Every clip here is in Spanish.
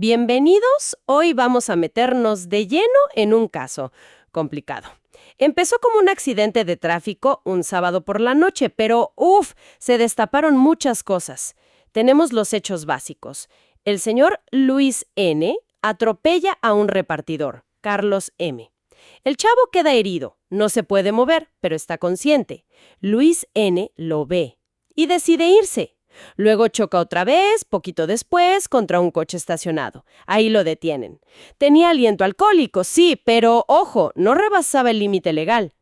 Bienvenidos, hoy vamos a meternos de lleno en un caso complicado. Empezó como un accidente de tráfico un sábado por la noche, pero se destaparon muchas cosas. Tenemos los hechos básicos. El señor Luis N. atropella a un repartidor, Carlos M. El chavo queda herido, no se puede mover, pero está consciente. Luis N. lo ve y decide irse. Luego choca otra vez, poquito después, contra un coche estacionado. Ahí lo detienen. Tenía aliento alcohólico, sí, pero ojo, no rebasaba el límite legal.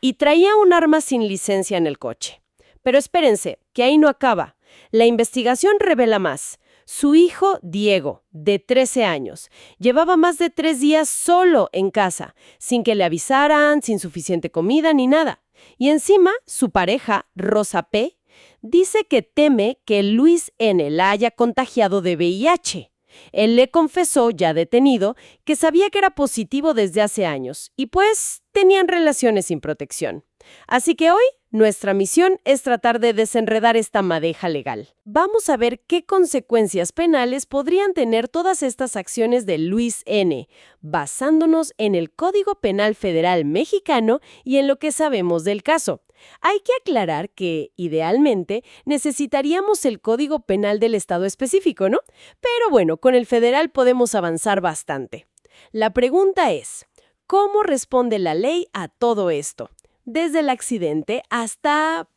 Y traía un arma sin licencia en el coche. Pero espérense, que ahí no acaba. La investigación revela más. Su hijo, Diego, de 13 años, llevaba más de 3 días solo en casa, sin que le avisaran, sin suficiente comida ni nada. Y encima, su pareja, Rosa P., dice que teme que Luis N. la haya contagiado de VIH. Él le confesó, ya detenido, que sabía que era positivo desde hace años y pues tenían relaciones sin protección. Así que hoy nuestra misión es tratar de desenredar esta madeja legal. Vamos a ver qué consecuencias penales podrían tener todas estas acciones de Luis N., basándonos en el Código Penal Federal Mexicano y en lo que sabemos del caso. Hay que aclarar que, idealmente, necesitaríamos el Código Penal del estado específico, ¿no? Pero bueno, con el federal podemos avanzar bastante. La pregunta es, ¿cómo responde la ley a todo esto? Desde el accidente hasta,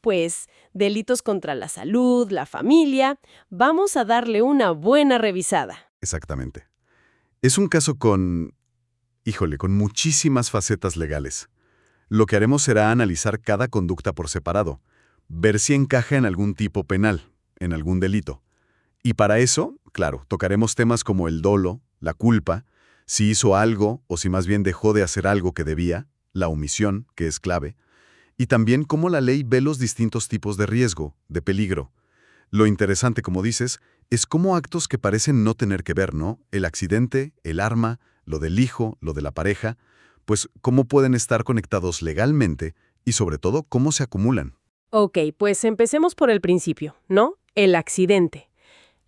delitos contra la salud, la familia. Vamos a darle una buena revisada. Exactamente. Es un caso con muchísimas facetas legales. Lo que haremos será analizar cada conducta por separado, ver si encaja en algún tipo penal, en algún delito. Y para eso, claro, tocaremos temas como el dolo, la culpa, si hizo algo o si más bien dejó de hacer algo que debía, la omisión, que es clave, y también cómo la ley ve los distintos tipos de riesgo, de peligro. Lo interesante, como dices, es cómo actos que parecen no tener que ver, ¿no? El accidente, el arma, lo del hijo, lo de la pareja, pues cómo pueden estar conectados legalmente y sobre todo cómo se acumulan. Ok, pues empecemos por el principio, ¿no? El accidente.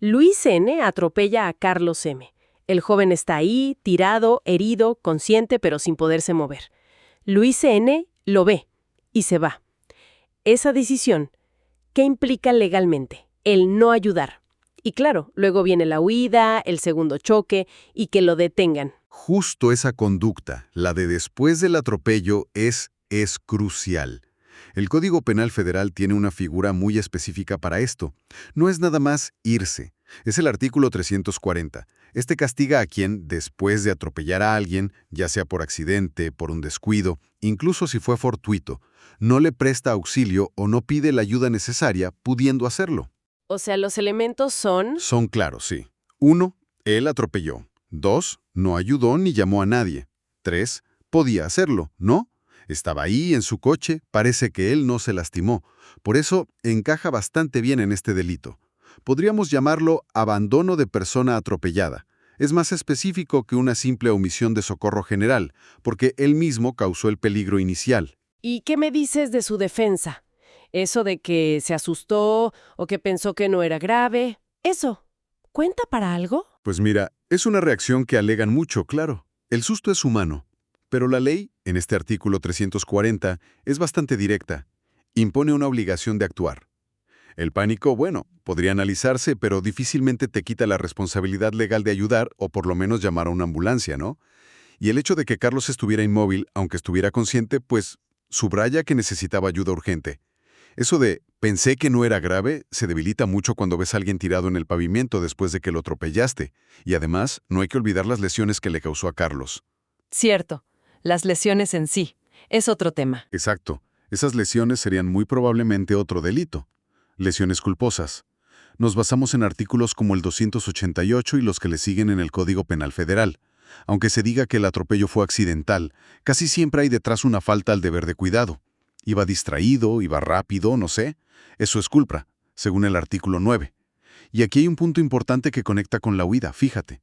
Luis N. atropella a Carlos M. El joven está ahí, tirado, herido, consciente, pero sin poderse mover. Luis N. lo ve y se va. Esa decisión, ¿qué implica legalmente? El no ayudar. Y claro, luego viene la huida, el segundo choque y que lo detengan. Justo esa conducta, la de después del atropello, es crucial. El Código Penal Federal tiene una figura muy específica para esto. No es nada más irse. Es el artículo 340. Este castiga a quien, después de atropellar a alguien, ya sea por accidente, por un descuido, incluso si fue fortuito, no le presta auxilio o no pide la ayuda necesaria, pudiendo hacerlo. O sea, los elementos son... Son claros, sí. 1. Él atropelló. 2. No ayudó ni llamó a nadie. 3. Podía hacerlo, ¿no? Estaba ahí en su coche, parece que él no se lastimó. Por eso encaja bastante bien en este delito. Podríamos llamarlo abandono de persona atropellada. Es más específico que una simple omisión de socorro general, porque él mismo causó el peligro inicial. ¿Y qué me dices de su defensa? Eso de que se asustó o que pensó que no era grave. ¿Eso cuenta para algo? Pues mira, es una reacción que alegan mucho, claro. El susto es humano. Pero la ley, en este artículo 340, es bastante directa. Impone una obligación de actuar. El pánico, podría analizarse, pero difícilmente te quita la responsabilidad legal de ayudar o por lo menos llamar a una ambulancia, ¿no? Y el hecho de que Carlos estuviera inmóvil, aunque estuviera consciente, pues subraya que necesitaba ayuda urgente. Eso de pensé que no era grave se debilita mucho cuando ves a alguien tirado en el pavimento después de que lo atropellaste. Y además, no hay que olvidar las lesiones que le causó a Carlos. Cierto, las lesiones en sí. Es otro tema. Exacto. Esas lesiones serían muy probablemente otro delito. Lesiones culposas. Nos basamos en artículos como el 288 y los que le siguen en el Código Penal Federal. Aunque se diga que el atropello fue accidental, casi siempre hay detrás una falta al deber de cuidado. Iba distraído, iba rápido, no sé. Eso es culpa, según el artículo 9. Y aquí hay un punto importante que conecta con la huida, fíjate.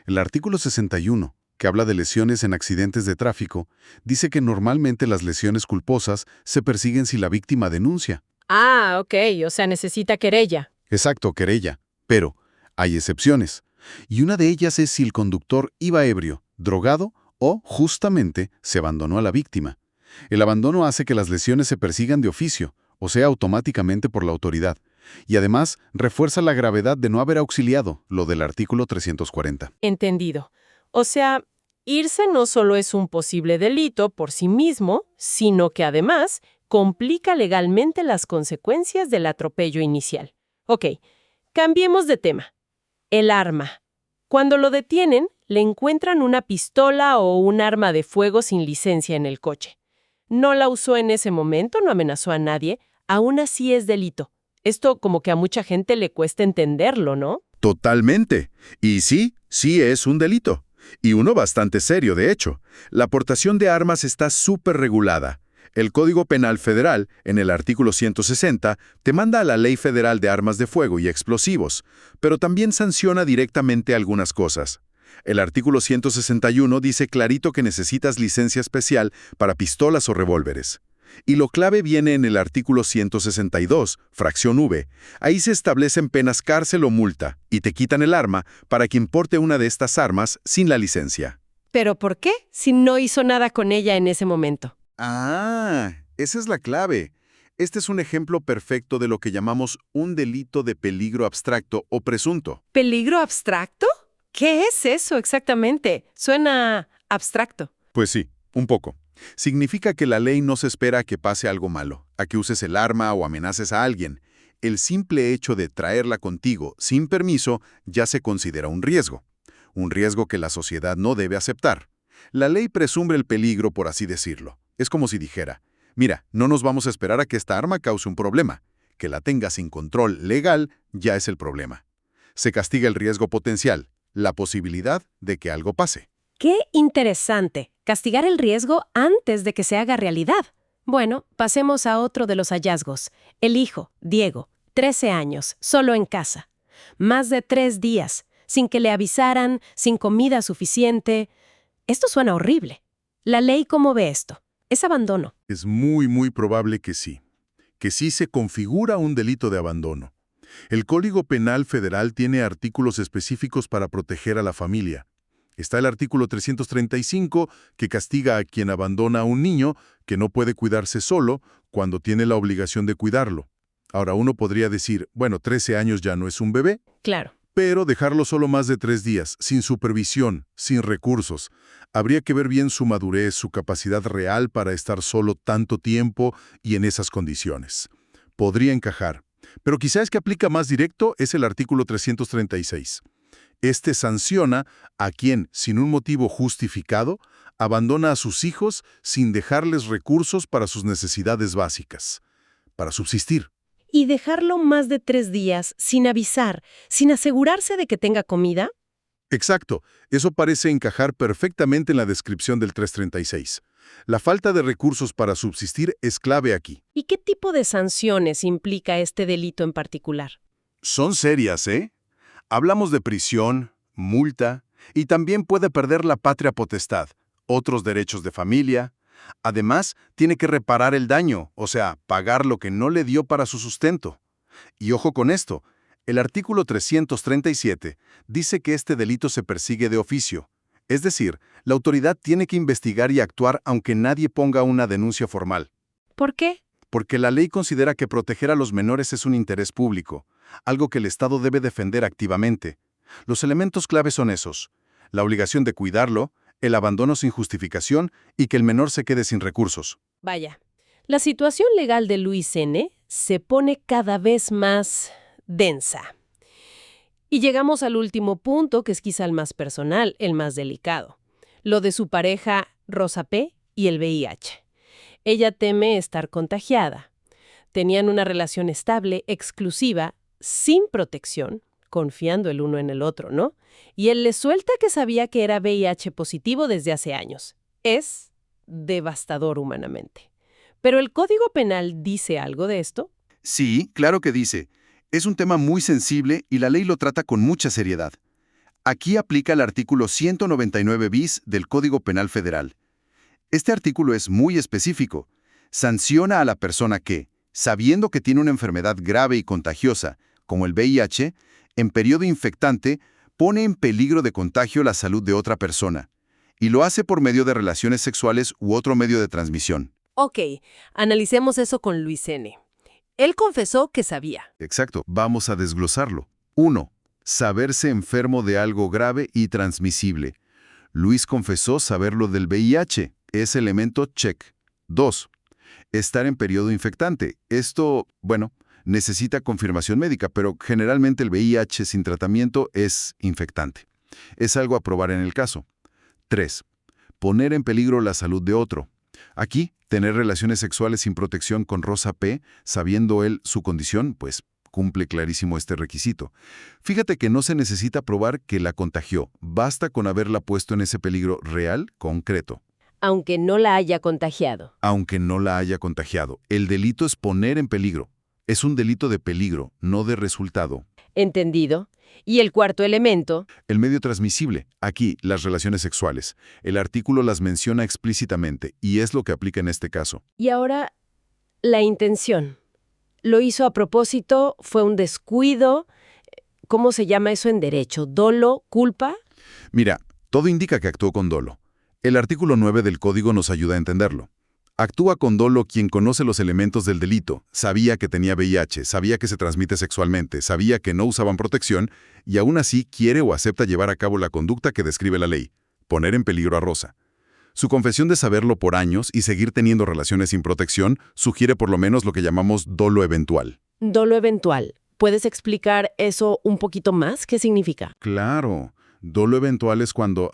El artículo 61, que habla de lesiones en accidentes de tráfico, dice que normalmente las lesiones culposas se persiguen si la víctima denuncia. Ok, o sea, necesita querella. Exacto, querella. Pero hay excepciones. y una de ellas es si el conductor iba ebrio, drogado o, justamente, se abandonó a la víctima. El abandono hace que las lesiones se persigan de oficio, o sea, automáticamente por la autoridad, y además refuerza la gravedad de no haber auxiliado, lo del artículo 340. Entendido. O sea, irse no solo es un posible delito por sí mismo, sino que además complica legalmente las consecuencias del atropello inicial. Ok, cambiemos de tema. El arma. Cuando lo detienen, le encuentran una pistola o un arma de fuego sin licencia en el coche. No la usó en ese momento, no amenazó a nadie, aún así es delito. Esto como que a mucha gente le cuesta entenderlo, ¿no? Totalmente. Y sí, sí es un delito. Y uno bastante serio, de hecho. La aportación de armas está súper regulada. El Código Penal Federal, en el artículo 160, te manda a la Ley Federal de Armas de Fuego y Explosivos, pero también sanciona directamente algunas cosas. El artículo 161 dice clarito que necesitas licencia especial para pistolas o revólveres. Y lo clave viene en el artículo 162, fracción V. Ahí se establecen penas cárcel o multa, y te quitan el arma para quien porte una de estas armas sin la licencia. ¿Pero por qué? Si no hizo nada con ella en ese momento. Ah, esa es la clave. Este es un ejemplo perfecto de lo que llamamos un delito de peligro abstracto o presunto. ¿Peligro abstracto? ¿Qué es eso exactamente? Suena abstracto. Pues sí, un poco. Significa que la ley no se espera a que pase algo malo, a que uses el arma o amenaces a alguien. El simple hecho de traerla contigo sin permiso ya se considera un riesgo que la sociedad no debe aceptar. La ley presume el peligro, por así decirlo. Es como si dijera, mira, no nos vamos a esperar a que esta arma cause un problema. Que la tenga sin control legal ya es el problema. Se castiga el riesgo potencial, la posibilidad de que algo pase. ¡Qué interesante! Castigar el riesgo antes de que se haga realidad. Bueno, pasemos a otro de los hallazgos. El hijo, Diego, 13 años, solo en casa. Más de 3 días, sin que le avisaran, sin comida suficiente. Esto suena horrible. ¿La ley cómo ve esto? Es abandono. Es muy probable que sí se configura un delito de abandono. El Código Penal Federal tiene artículos específicos para proteger a la familia. Está el artículo 335, que castiga a quien abandona a un niño que no puede cuidarse solo cuando tiene la obligación de cuidarlo. Ahora, uno podría decir, bueno, 13 años ya no es un bebé. Claro. Pero dejarlo solo más de 3 días, sin supervisión, sin recursos. Habría que ver bien su madurez, su capacidad real para estar solo tanto tiempo y en esas condiciones. Podría encajar. Pero quizás que aplica más directo es el artículo 336. Este sanciona a quien, sin un motivo justificado, abandona a sus hijos sin dejarles recursos para sus necesidades básicas, para subsistir. ¿Y dejarlo más de 3 días sin avisar, sin asegurarse de que tenga comida? Exacto, eso parece encajar perfectamente en la descripción del 336. La falta de recursos para subsistir es clave aquí. ¿Y qué tipo de sanciones implica este delito en particular? Son serias, ¿eh? Hablamos de prisión, multa, y también puede perder la patria potestad, otros derechos de familia. Además, tiene que reparar el daño, o sea, pagar lo que no le dio para su sustento. Y ojo con esto, el artículo 337 dice que este delito se persigue de oficio. Es decir, la autoridad tiene que investigar y actuar aunque nadie ponga una denuncia formal. ¿Por qué? Porque la ley considera que proteger a los menores es un interés público, algo que el Estado debe defender activamente. Los elementos clave son esos: la obligación de cuidarlo, el abandono sin justificación y que el menor se quede sin recursos. Vaya, la situación legal de Luis N. se pone cada vez más densa. Y llegamos al último punto, que es quizá el más personal, el más delicado. Lo de su pareja Rosa P. y el VIH. Ella teme estar contagiada. Tenían una relación estable, exclusiva, sin protección, confiando el uno en el otro, ¿no? Y él le suelta que sabía que era VIH positivo desde hace años. Es devastador humanamente. ¿Pero el Código Penal dice algo de esto? Sí, claro que dice. Es un tema muy sensible y la ley lo trata con mucha seriedad. Aquí aplica el artículo 199 bis del Código Penal Federal. Este artículo es muy específico. Sanciona a la persona que, sabiendo que tiene una enfermedad grave y contagiosa, como el VIH, en periodo infectante, pone en peligro de contagio la salud de otra persona, y lo hace por medio de relaciones sexuales u otro medio de transmisión. Ok, analicemos eso con Luis N. Él confesó que sabía. Exacto, vamos a desglosarlo. 1. Saberse enfermo de algo grave y transmisible. Luis confesó saberlo del VIH, ese elemento check. 2. Estar en periodo infectante. Esto, bueno, necesita confirmación médica, pero generalmente el VIH sin tratamiento es infectante. Es algo a probar en el caso. 3. Poner en peligro la salud de otro. Aquí, tener relaciones sexuales sin protección con Rosa P., sabiendo él su condición, pues cumple clarísimo este requisito. Fíjate que no se necesita probar que la contagió, basta con haberla puesto en ese peligro real, concreto. Aunque no la haya contagiado. Aunque no la haya contagiado. El delito es poner en peligro. Es un delito de peligro, no de resultado. ¿Entendido? Y el cuarto elemento. El medio transmisible. Aquí, las relaciones sexuales. El artículo las menciona explícitamente, y es lo que aplica en este caso. Y ahora, la intención. ¿Lo hizo a propósito? ¿Fue un descuido? ¿Cómo se llama eso en derecho? ¿Dolo? ¿Culpa? Mira, todo indica que actuó con dolo. El artículo 9 del Código nos ayuda a entenderlo. Actúa con dolo quien conoce los elementos del delito, sabía que tenía VIH, sabía que se transmite sexualmente, sabía que no usaban protección y aún así quiere o acepta llevar a cabo la conducta que describe la ley, poner en peligro a Rosa. Su confesión de saberlo por años y seguir teniendo relaciones sin protección sugiere por lo menos lo que llamamos dolo eventual. Dolo eventual. ¿Puedes explicar eso un poquito más? ¿Qué significa? Claro, dolo eventual es cuando,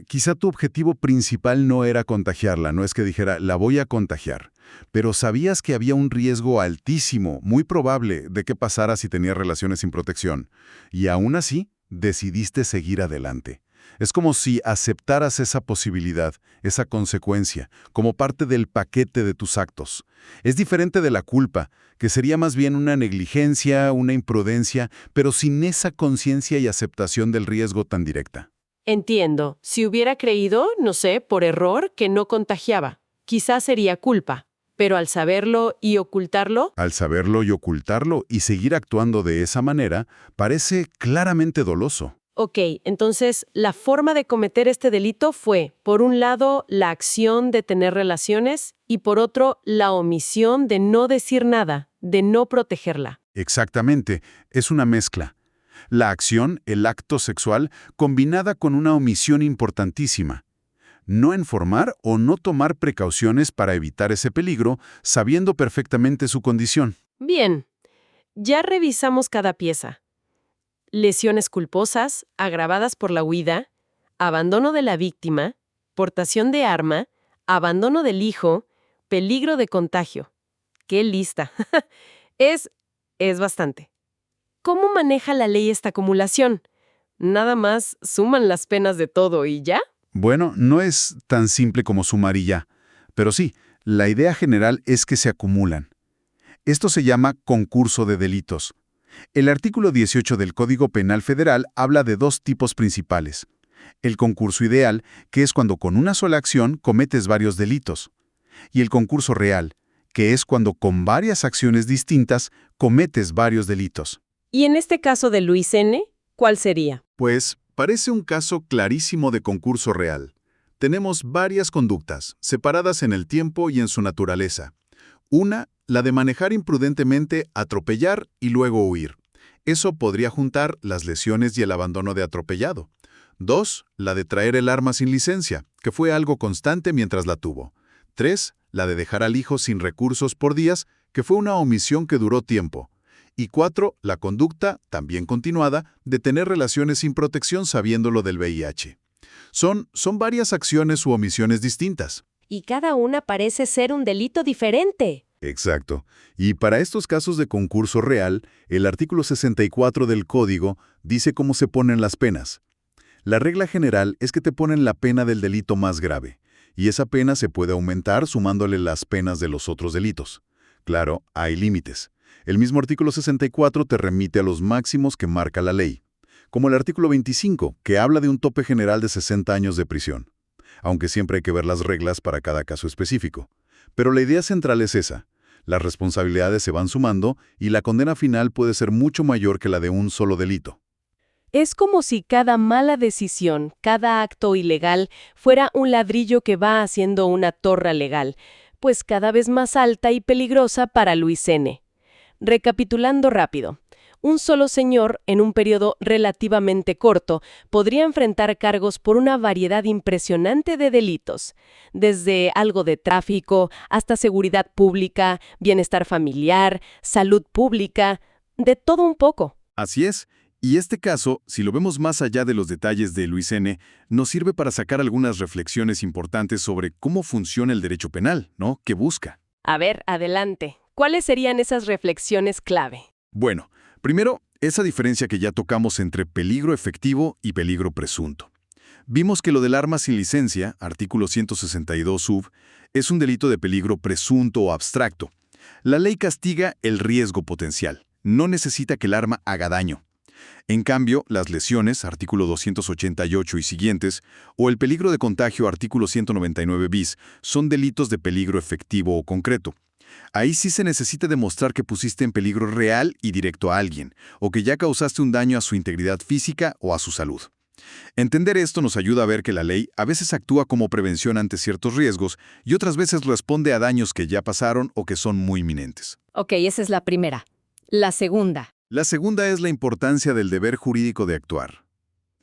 quizá tu objetivo principal no era contagiarla, no es que dijera, la voy a contagiar, pero sabías que había un riesgo altísimo, muy probable, de que pasara si tenía relaciones sin protección, y aún así decidiste seguir adelante. Es como si aceptaras esa posibilidad, esa consecuencia, como parte del paquete de tus actos. Es diferente de la culpa, que sería más bien una negligencia, una imprudencia, pero sin esa conciencia y aceptación del riesgo tan directa. Entiendo. Si hubiera creído, no sé, por error, que no contagiaba, quizás sería culpa. Pero al saberlo y ocultarlo... Al saberlo y ocultarlo y seguir actuando de esa manera, parece claramente doloso. Ok, entonces la forma de cometer este delito fue, por un lado, la acción de tener relaciones y por otro, la omisión de no decir nada, de no protegerla. Exactamente, es una mezcla. La acción, el acto sexual, combinada con una omisión importantísima. No informar o no tomar precauciones para evitar ese peligro, sabiendo perfectamente su condición. Bien, ya revisamos cada pieza. Lesiones culposas, agravadas por la huida, abandono de la víctima, portación de arma, abandono del hijo, peligro de contagio. ¡Qué lista! Es bastante. ¿Cómo maneja la ley esta acumulación? ¿Nada más suman las penas de todo y ya? Bueno, no es tan simple como sumar y ya, pero sí, la idea general es que se acumulan. Esto se llama concurso de delitos. El artículo 18 del Código Penal Federal habla de dos tipos principales. El concurso ideal, que es cuando con una sola acción cometes varios delitos. Y el concurso real, que es cuando con varias acciones distintas cometes varios delitos. Y en este caso de Luis N., ¿cuál sería? Pues parece un caso clarísimo de concurso real. Tenemos varias conductas, separadas en el tiempo y en su naturaleza. Una, la de manejar imprudentemente, atropellar y luego huir. Eso podría juntar las lesiones y el abandono de atropellado. 2, la de traer el arma sin licencia, que fue algo constante mientras la tuvo. 3, la de dejar al hijo sin recursos por días, que fue una omisión que duró tiempo. Y 4, la conducta, también continuada, de tener relaciones sin protección sabiéndolo del VIH. Son varias acciones u omisiones distintas. Y cada una parece ser un delito diferente. Exacto. Y para estos casos de concurso real, el artículo 64 del Código dice cómo se ponen las penas. La regla general es que te ponen la pena del delito más grave, y esa pena se puede aumentar sumándole las penas de los otros delitos. Claro, hay límites. El mismo artículo 64 te remite a los máximos que marca la ley, como el artículo 25, que habla de un tope general de 60 años de prisión, aunque siempre hay que ver las reglas para cada caso específico. Pero la idea central es esa. Las responsabilidades se van sumando y la condena final puede ser mucho mayor que la de un solo delito. Es como si cada mala decisión, cada acto ilegal, fuera un ladrillo que va haciendo una torre legal, pues cada vez más alta y peligrosa para Luis N. Recapitulando rápido. Un solo señor, en un periodo relativamente corto, podría enfrentar cargos por una variedad impresionante de delitos, desde algo de tráfico hasta seguridad pública, bienestar familiar, salud pública, de todo un poco. Así es. Y este caso, si lo vemos más allá de los detalles de Luis N., nos sirve para sacar algunas reflexiones importantes sobre cómo funciona el derecho penal, ¿no? ¿Qué busca? A ver, adelante. ¿Cuáles serían esas reflexiones clave? Bueno, primero, esa diferencia que ya tocamos entre peligro efectivo y peligro presunto. Vimos que lo del arma sin licencia, artículo 162 sub, es un delito de peligro presunto o abstracto. La ley castiga el riesgo potencial. No necesita que el arma haga daño. En cambio, las lesiones, artículo 288 y siguientes, o el peligro de contagio, artículo 199 bis, son delitos de peligro efectivo o concreto. Ahí sí se necesita demostrar que pusiste en peligro real y directo a alguien, o que ya causaste un daño a su integridad física o a su salud. Entender esto nos ayuda a ver que la ley a veces actúa como prevención ante ciertos riesgos y otras veces responde a daños que ya pasaron o que son muy inminentes. Ok, esa es la primera. La segunda. La segunda es la importancia del deber jurídico de actuar.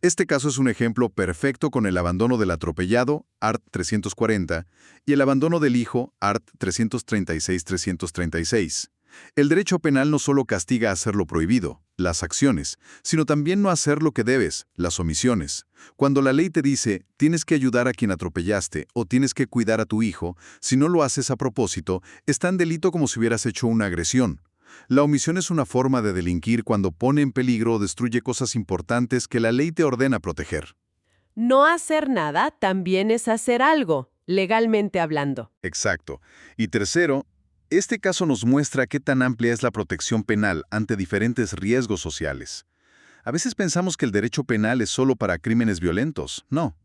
Este caso es un ejemplo perfecto con el abandono del atropellado, art. 340, y el abandono del hijo, art. 336-336. El derecho penal no solo castiga hacer lo prohibido, las acciones, sino también no hacer lo que debes, las omisiones. Cuando la ley te dice, tienes que ayudar a quien atropellaste o tienes que cuidar a tu hijo, si no lo haces a propósito, es tan delito como si hubieras hecho una agresión. La omisión es una forma de delinquir cuando pone en peligro o destruye cosas importantes que la ley te ordena proteger. No hacer nada también es hacer algo, legalmente hablando. Exacto. Y tercero, este caso nos muestra qué tan amplia es la protección penal ante diferentes riesgos sociales. A veces pensamos que el derecho penal es solo para crímenes violentos. No.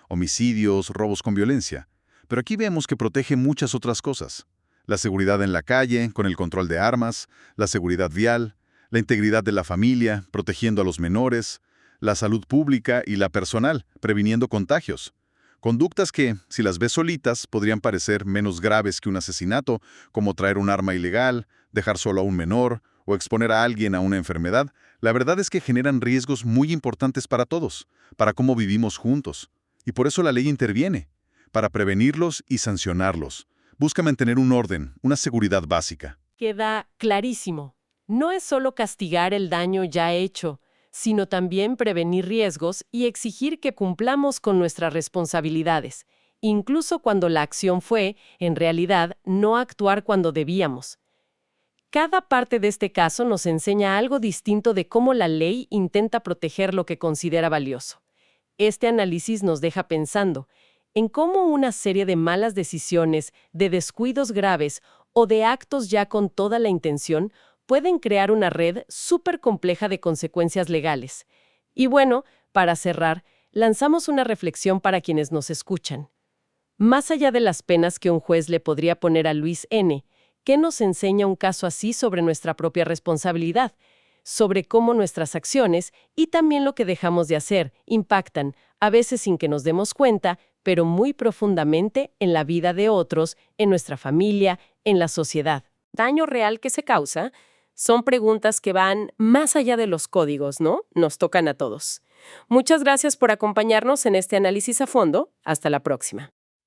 Homicidios, robos con violencia. Pero aquí vemos que protege muchas otras cosas. La seguridad en la calle, con el control de armas, la seguridad vial, la integridad de la familia, protegiendo a los menores, la salud pública y la personal, previniendo contagios. Conductas que, si las ves solitas, podrían parecer menos graves que un asesinato, como traer un arma ilegal, dejar solo a un menor o exponer a alguien a una enfermedad. La verdad es que generan riesgos muy importantes para todos, para cómo vivimos juntos. Y por eso la ley interviene, para prevenirlos y sancionarlos. Busca mantener un orden, una seguridad básica. Queda clarísimo. No es solo castigar el daño ya hecho, sino también prevenir riesgos y exigir que cumplamos con nuestras responsabilidades, incluso cuando la acción fue, en realidad, no actuar cuando debíamos. Cada parte de este caso nos enseña algo distinto de cómo la ley intenta proteger lo que considera valioso. Este análisis nos deja pensando en cómo una serie de malas decisiones, de descuidos graves o de actos ya con toda la intención pueden crear una red súper compleja de consecuencias legales. Y bueno, para cerrar, lanzamos una reflexión para quienes nos escuchan. Más allá de las penas que un juez le podría poner a Luis N., ¿qué nos enseña un caso así sobre nuestra propia responsabilidad? Sobre cómo nuestras acciones y también lo que dejamos de hacer impactan, a veces sin que nos demos cuenta, pero muy profundamente en la vida de otros, en nuestra familia, en la sociedad. ¿Daño real que se causa? Son preguntas que van más allá de los códigos, ¿no? Nos tocan a todos. Muchas gracias por acompañarnos en este análisis a fondo. Hasta la próxima.